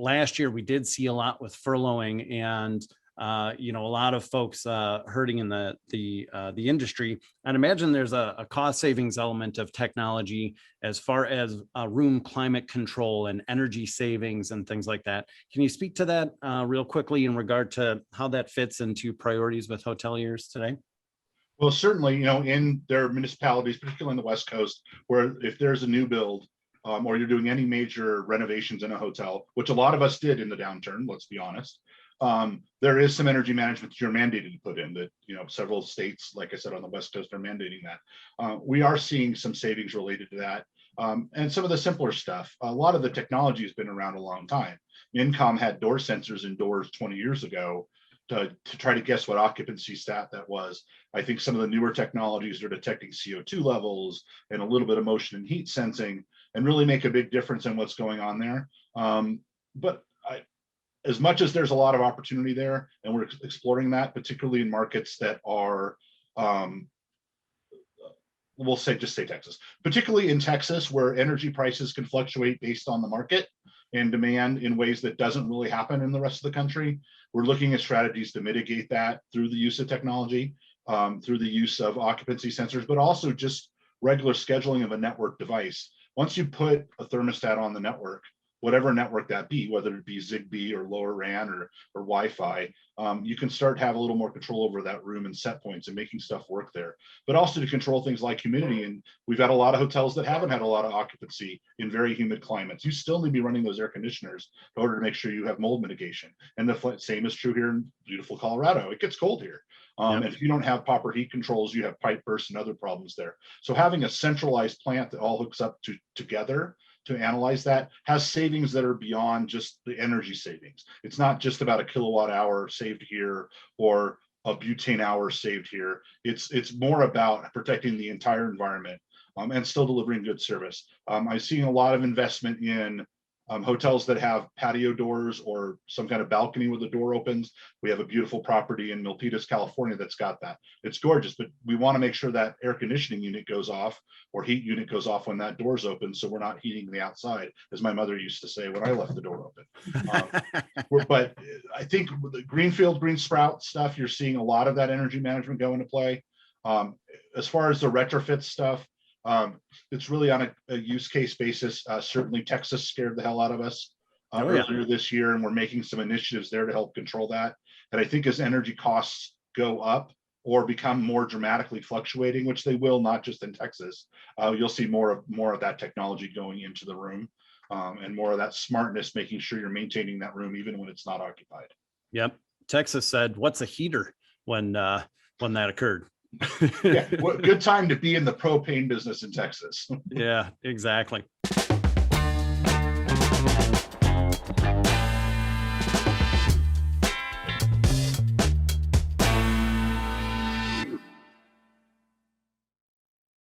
last year we did see a lot with furloughing and a lot of folks hurting in the industry. I'd imagine there's a cost savings element of technology as far as room climate control and energy savings and things like that. Can you speak to that real quickly in regard to how that fits into priorities with hoteliers today? Well, certainly, in their municipalities, particularly on the West Coast, where if there's a new build or you're doing any major renovations in a hotel, which a lot of us did in the downturn, let's be honest, there is some energy management that you're mandated to put in that, several states, like I said, on the West Coast are mandating that. We are seeing some savings related to that. And some of the simpler stuff, a lot of the technology has been around a long time. Incom had door sensors in doors 20 years ago to try to guess what occupancy stat that was. I think some of the newer technologies are detecting CO2 levels and a little bit of motion and heat sensing and really make a big difference in what's going on there. But as much as there's a lot of opportunity there, and we're exploring that, particularly in markets that are, we'll say, just say Texas, particularly in Texas, where energy prices can fluctuate based on the market and demand in ways that doesn't really happen in the rest of the country. We're looking at strategies to mitigate that through the use of technology, through the use of occupancy sensors, but also just regular scheduling of a network device. Once you put a thermostat on the network, whatever network that be, whether it be Zigbee or lower RAN or Wi-Fi, you can start to have a little more control over that room and set points and making stuff work there, but also to control things like humidity. And we've had a lot of hotels that haven't had a lot of occupancy in very humid climates. You still need to be running those air conditioners in order to make sure you have mold mitigation. And the same is true here in beautiful Colorado. It gets cold here. And if you don't have proper heat controls, you have pipe bursts and other problems there. So having a centralized plant that all hooks up together to analyze that has savings that are beyond just the energy savings. It's not just about a kilowatt hour saved here or a butane hour saved here. It's more about protecting the entire environment and still delivering good service. I've seen a lot of investment in hotels that have patio doors or some kind of balcony where the door opens. We have a beautiful property in Milpitas, California that's got that. It's gorgeous, but we want to make sure that air conditioning unit goes off or heat unit goes off when that door's open, so we're not heating the outside, as my mother used to say when I left the door open. But I think with the greenfield, green sprout stuff, you're seeing a lot of that energy management go into play. As far as the retrofit stuff, it's really on a use case basis. Certainly Texas scared the hell out of us earlier this year, and we're making some initiatives there to help control that. And I think as energy costs go up or become more dramatically fluctuating, which they will, not just in Texas, you'll see more of that technology going into the room and more of that smartness, making sure you're maintaining that room even when it's not occupied. Yep. Texas said, "What's a heater?" when that occurred. Yeah, good time to be in the propane business in Texas. Yeah, exactly.